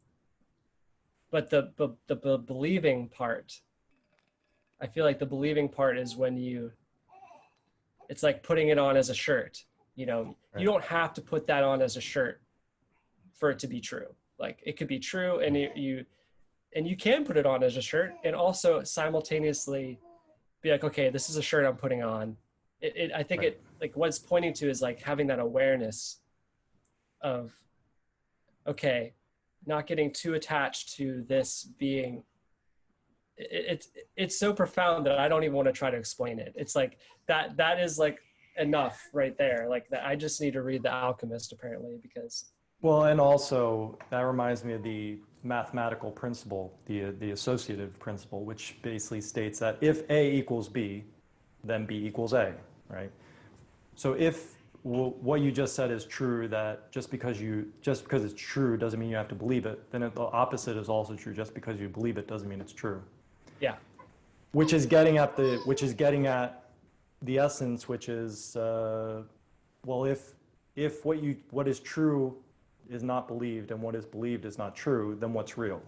but the believing part, I feel like the believing part is when it's like putting it on as a shirt. You Right. don't have to put that on as a shirt for it to be true. Like it could be true, and you can put it on as a shirt, and also simultaneously be like, okay, this is a shirt I'm putting on. I think Right. it like what it's pointing to is like having that awareness of, okay, not getting too attached to this being. It's so profound that I don't even want to try to explain it. It's like that is like enough right there. Like that, I just need to read The Alchemist apparently because Well, and also that reminds me of the mathematical principle, the associative principle, which basically states that if A equals B, then B equals A, right? So if what you just said is true, that just because it's true doesn't mean you have to believe it, then the opposite is also true. Just because you believe it doesn't mean it's true. yeah, Which is getting at the essence, which is well, if what is true is not believed and what is believed is not true, then what's real?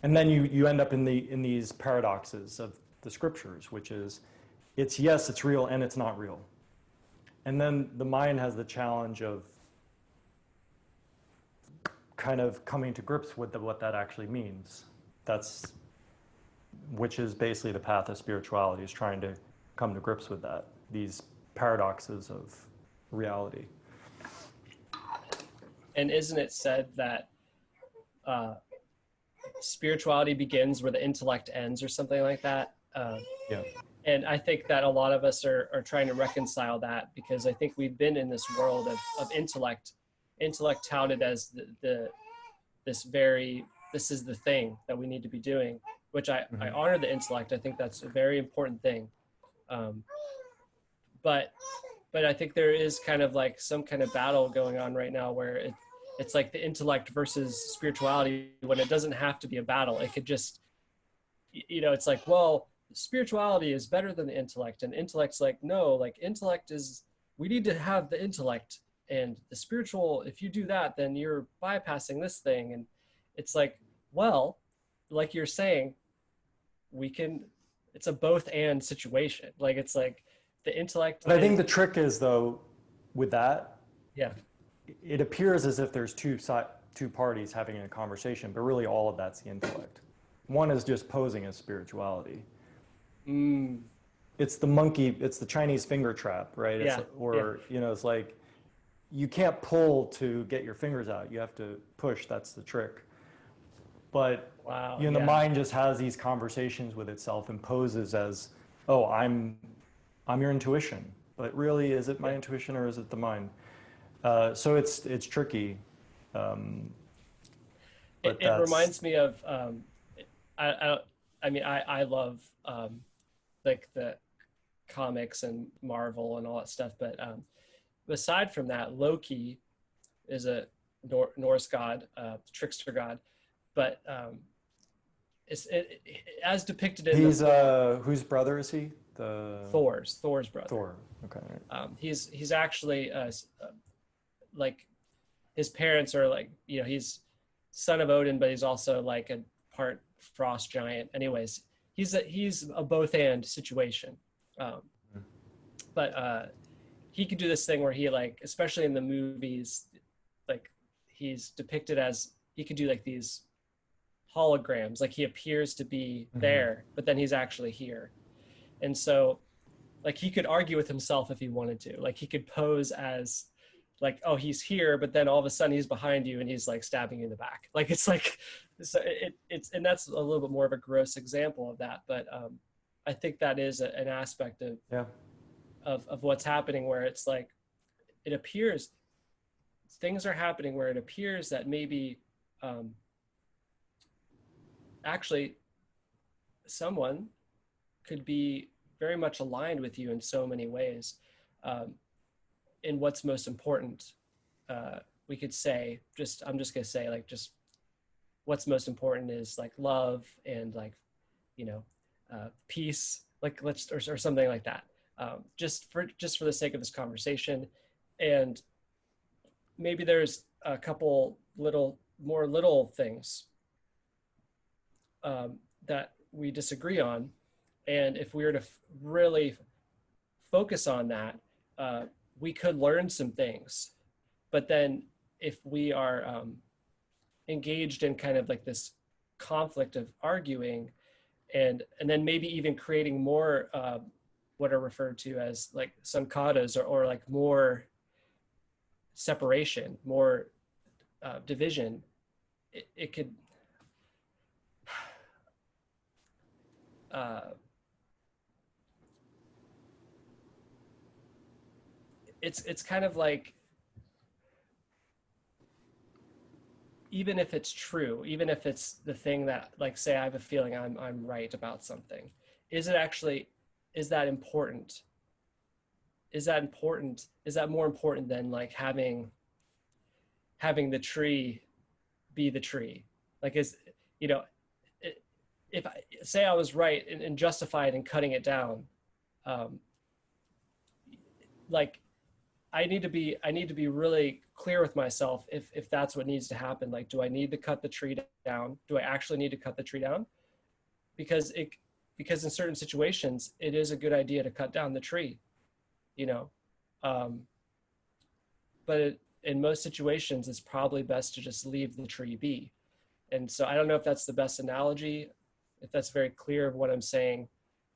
And then you end up in these paradoxes of the scriptures, which is it's real and it's not real. And then the mind has the challenge of kind of coming to grips with what that actually means. Which is basically the path of spirituality, is trying to come to grips with that, these paradoxes of reality. and isn't it said that spirituality begins where the intellect ends or something like that. Yeah. And I think that a lot of us are trying to reconcile that, because I think we've been in this world of intellect touted as this is the thing that we need to be doing, which I honor the intellect. I think that's a very important thing. But I think there is kind of like some kind of battle going on right now where it's like the intellect versus spirituality, when it doesn't have to be a battle. It could just, it's like, well, spirituality is better than the intellect, and intellect's like, no, like intellect is, we need to have the intellect, and the spiritual, if you do that, then you're bypassing this thing. And it's like, well, like you're saying, it's a both and situation. Like, it's like the intellect. But I think the trick is, though, with that, yeah, it appears as if there's two parties having a conversation, but really all of that's the intellect. One is just posing as spirituality. It's the Chinese finger trap, right? Yeah. It's like, you can't pull to get your fingers out. You have to push. That's the trick. But wow, the mind just has these conversations with itself and poses as, oh, I'm your intuition. But really, is it my intuition or is it the mind? So it's tricky. It reminds me of I love like the comics and Marvel and all that stuff, but aside from that, Loki is a Norse god, trickster god, but as depicted in he's whose brother is he? Thor's brother. Thor. Okay. He's actually like, his parents are like, he's son of Odin, but he's also like a part frost giant. Anyways, he's a both and situation. But he could do this thing where he, like, especially in the movies, like, he's depicted as, he could do like these holograms, like he appears to be there, but then he's actually here. And so, like, he could argue with himself if he wanted to. Like, he could pose as like, oh, he's here, but then all of a sudden he's behind you and he's like stabbing you in the back. Like, it's like, so it's, and that's a little bit more of a gross example of that. But I think that is an aspect of what's happening, where it's like, it appears things are happening where it appears that maybe actually someone could be very much aligned with you in so many ways. In what's most important, we could say, I'm just gonna say, like, just what's most important is like love and, like, peace, like, or something like that. Just for the sake of this conversation. And maybe there's a couple little things that we disagree on. And if we were to really focus on that, we could learn some things. But then if we are engaged in kind of like this conflict of arguing, and then maybe even creating more what are referred to as like sankadas, or like more separation, more division, it could it's kind of like, even if it's true, even if it's the thing that, like, say I have a feeling I'm right about something, is that important? Is that more important than like having the tree be the tree? Like, if I say I was right and justified in cutting it down, like, I need to be really clear with myself if that's what needs to happen. Like, do I need to cut the tree down? Do I actually need to cut the tree down? Because in certain situations, it is a good idea to cut down the tree, but in most situations, it's probably best to just leave the tree be. And so I don't know if that's the best analogy, if that's very clear of what I'm saying,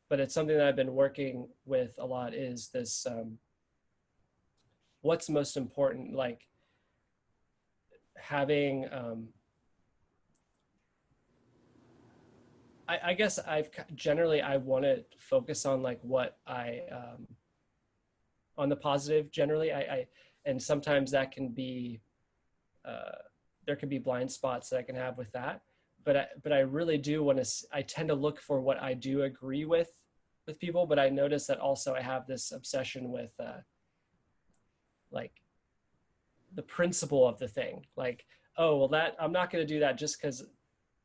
but it's something that I've been working with a lot, is this, what's most important, like having I guess generally I want to focus on like what on the positive generally. And sometimes that can be, there can be blind spots that I can have with that. But I really do want to, I tend to look for what I do agree with people, but I notice that also I have this obsession with like the principle of the thing. Like, oh, well that, I'm not going to do that just because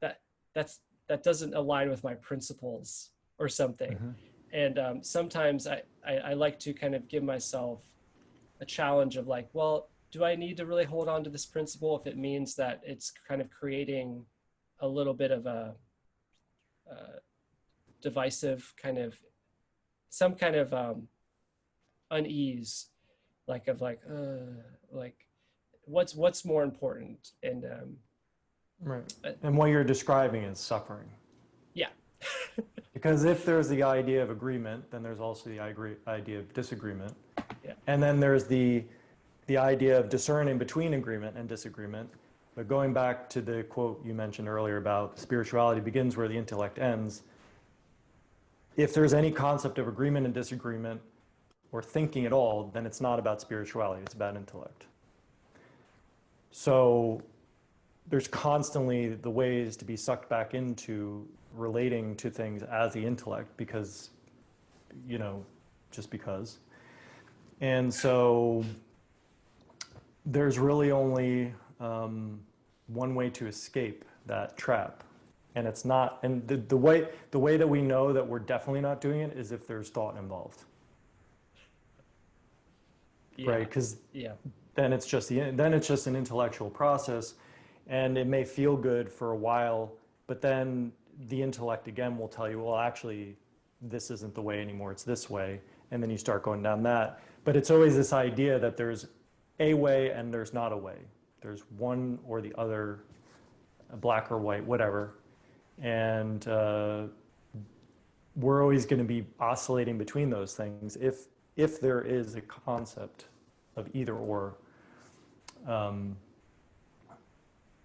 that, that doesn't align with my principles or something. Mm-hmm. And sometimes I like to kind of give myself a challenge of like, well, do I need to really hold on to this principle if it means that it's kind of creating a little bit of a divisive kind of, some kind of unease, like of like what's more important? And Right. And what you're describing is suffering. yeah. Because if there's the idea of agreement, then there's also the idea of disagreement. Yeah. And then there's the idea of discerning between agreement and disagreement. But going back to the quote you mentioned earlier about spirituality begins where the intellect ends, if there's any concept of agreement and disagreement or thinking at all, then it's not about spirituality, it's about intellect. So there's constantly the ways to be sucked back into relating to things as the intellect because, you know, just because. And so there's really only one way to escape that trap. And it's not, and the way that we know that we're definitely not doing it is if there's thought involved. Yeah. Right? Because yeah. then it's just an intellectual process, and it may feel good for a while, but then the intellect again will tell you, well, actually, this isn't the way anymore, it's this way, and then you start going down that. But it's always this idea that there's a way and there's not a way. There's one or the other, black or white, whatever. And we're always going to be oscillating between those things if there is a concept of either or.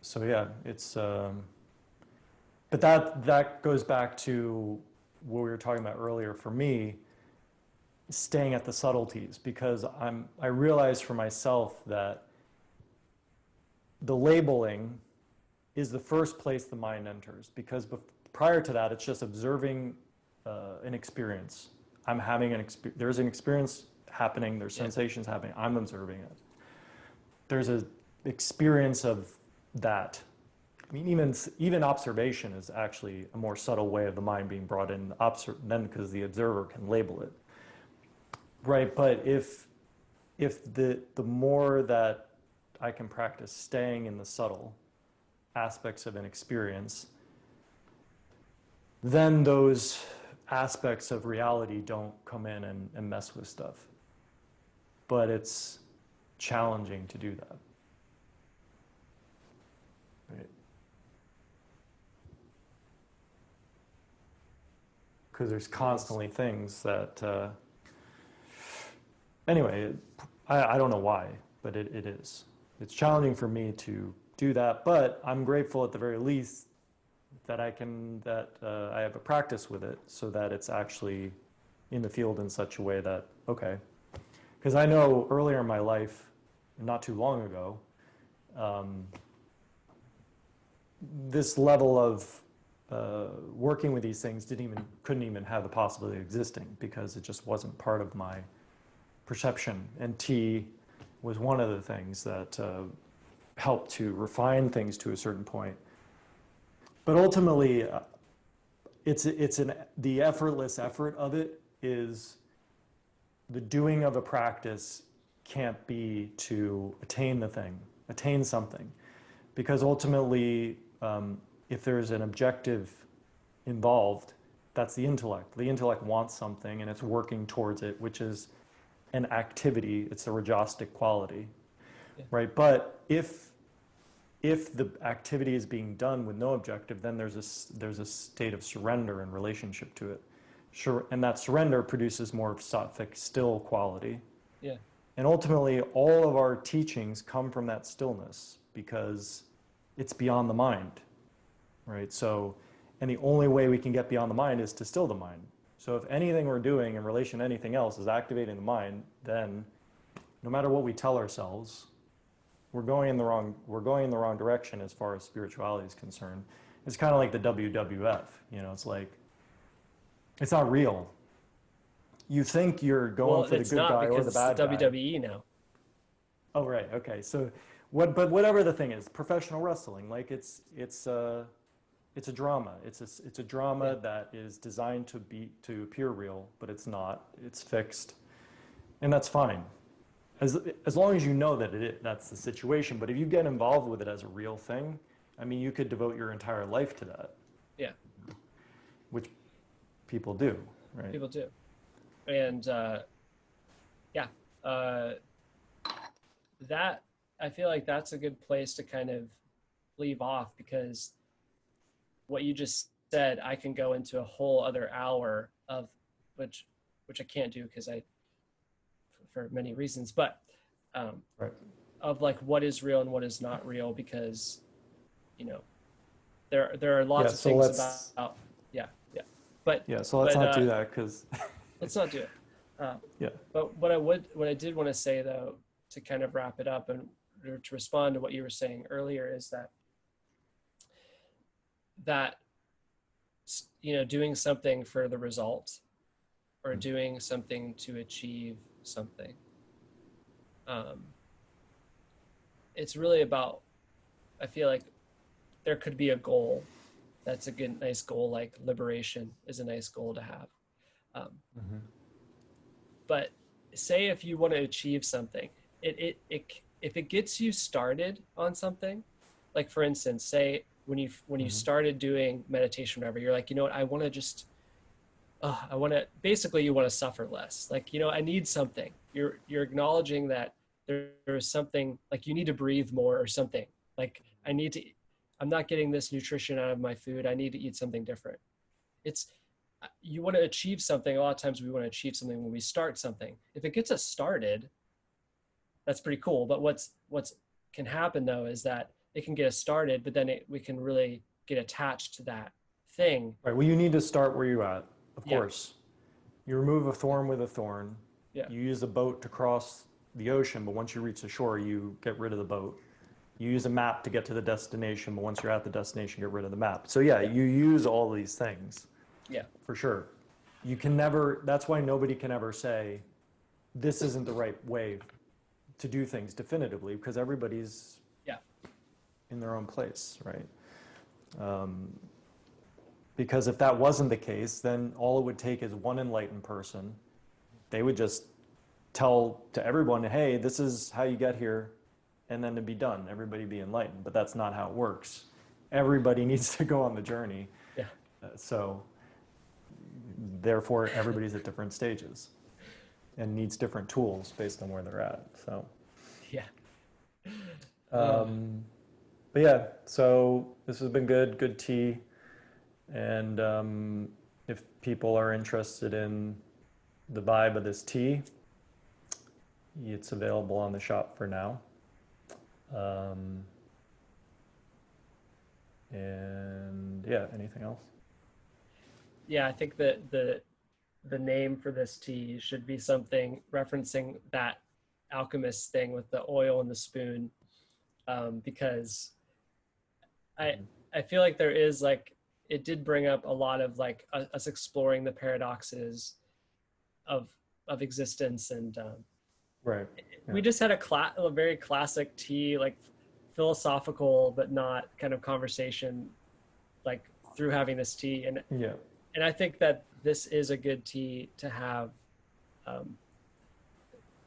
So yeah, it's, but that goes back to what we were talking about earlier for me, staying at the subtleties, because I realize for myself that the labeling is the first place the mind enters, because prior to that, it's just observing an experience. I'm having there's an experience happening, there's sensations happening, I'm observing it. There's an experience of that. I mean, even observation is actually a more subtle way of the mind being brought in then because the observer can label it. Right, but if the more that I can practice staying in the subtle aspects of an experience, then those aspects of reality don't come in and mess with stuff. But it's challenging to do that. Right? Because there's constantly things that, anyway, I don't know why, but it is. It's challenging for me to do that, but I'm grateful at the very least that I have a practice with it so that it's actually in the field in such a way that, okay. Because I know earlier in my life, not too long ago, this level of working with these things couldn't even have the possibility of existing because it just wasn't part of my perception. And tea was one of the things that helped to refine things to a certain point. But ultimately, the effortless effort of it is the doing of a practice can't be to attain something. Because ultimately, if there's an objective involved, that's the intellect. The intellect wants something and it's working towards it, which is an activity, it's a rajasic quality, right? But if the activity is being done with no objective, then there's a state of surrender in relationship to it. Sure, and that surrender produces more of sattvic, still quality. Yeah. And ultimately, all of our teachings come from that stillness because it's beyond the mind, right? So And the only way we can get beyond the mind is to still the mind. So if anything we're doing in relation to anything else is activating the mind, then no matter what we tell ourselves, we're going in the wrong direction as far as spirituality is concerned. It's kind of like the WWF, you know, it's like, it's not real. You think you're going for the good guy or the bad guy. It's WWE now. Oh, right. Okay. So but whatever the thing is, professional wrestling, like it's a drama. It's a drama that is designed to appear real, but it's not. It's fixed. And that's fine. As long as you know that that's the situation. But if you get involved with it as a real thing, I mean, you could devote your entire life to that. Yeah. Which people do, right? People do. And that, I feel like that's a good place to kind of leave off, because what you just said, I can go into a whole other hour of which I can't do because for many reasons, but right. Of like what is real and what is not real, because you know there are lots of things about but so let's not do that, because let's not do it. But what I did want to say, though, to kind of wrap it up and to respond to what you were saying earlier, is that you know, doing something for the result, or doing something to achieve something, it's really about, I feel like there could be a goal that's a good, nice goal, like liberation is a nice goal to have. But say if you want to achieve something, if it gets you started on something, like for instance, say when you started doing meditation, whatever, you're like, you know what, I want to just, basically you want to suffer less. Like, you know, I need something. You're acknowledging that there's something, like you need to breathe more or something. Like I'm not getting this nutrition out of my food. I need to eat something different. You want to achieve something. A lot of times we want to achieve something when we start something. If it gets us started, that's pretty cool. But what's can happen though is that it can get us started, but then we can really get attached to that thing. Right. Well, you need to start where you're at, of course. You remove a thorn with a thorn. Yeah. You use a boat to cross the ocean, but once you reach the shore, you get rid of the boat. You use a map to get to the destination, but once you're at the destination, you get rid of the map. So you use all these things. Yeah. For sure. You can never, that's why nobody can ever say, this isn't the right way to do things definitively, because everybody's in their own place, right? Because if that wasn't the case, then all it would take is one enlightened person. They would just tell to everyone, hey, this is how you get here, and then to be done. Everybody be enlightened. But that's not how it works. Everybody needs to go on the journey. Yeah. So therefore, everybody's at different stages and needs different tools based on where they're at. So yeah. But yeah, so this has been good tea. And if people are interested in the vibe of this tea, it's available on the shop for now. And yeah, anything else? Yeah, I think that the name for this tea should be something referencing that alchemist thing with the oil and the spoon, because I feel like there is, like, it did bring up a lot of like us exploring the paradoxes of existence, and right. We just had a very classic tea, like philosophical but not kind of conversation, like through having this tea, and I think that this is a good tea to have,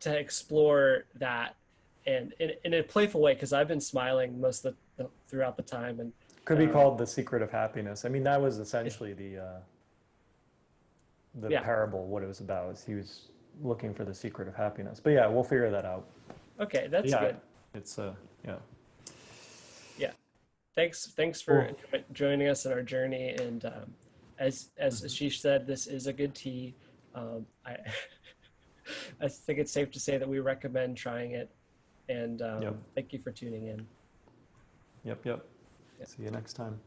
to explore that, and in a playful way, because I've been smiling most of throughout the time, and could be called the secret of happiness. I mean, that was essentially the parable. What it was about is he was looking for the secret of happiness. But yeah, we'll figure that out. Okay, that's good. It's yeah. Thanks for joining us in our journey. And as Ashish said, this is a good tea. I think it's safe to say that we recommend trying it. And thank you for tuning in. Yep. See you next time.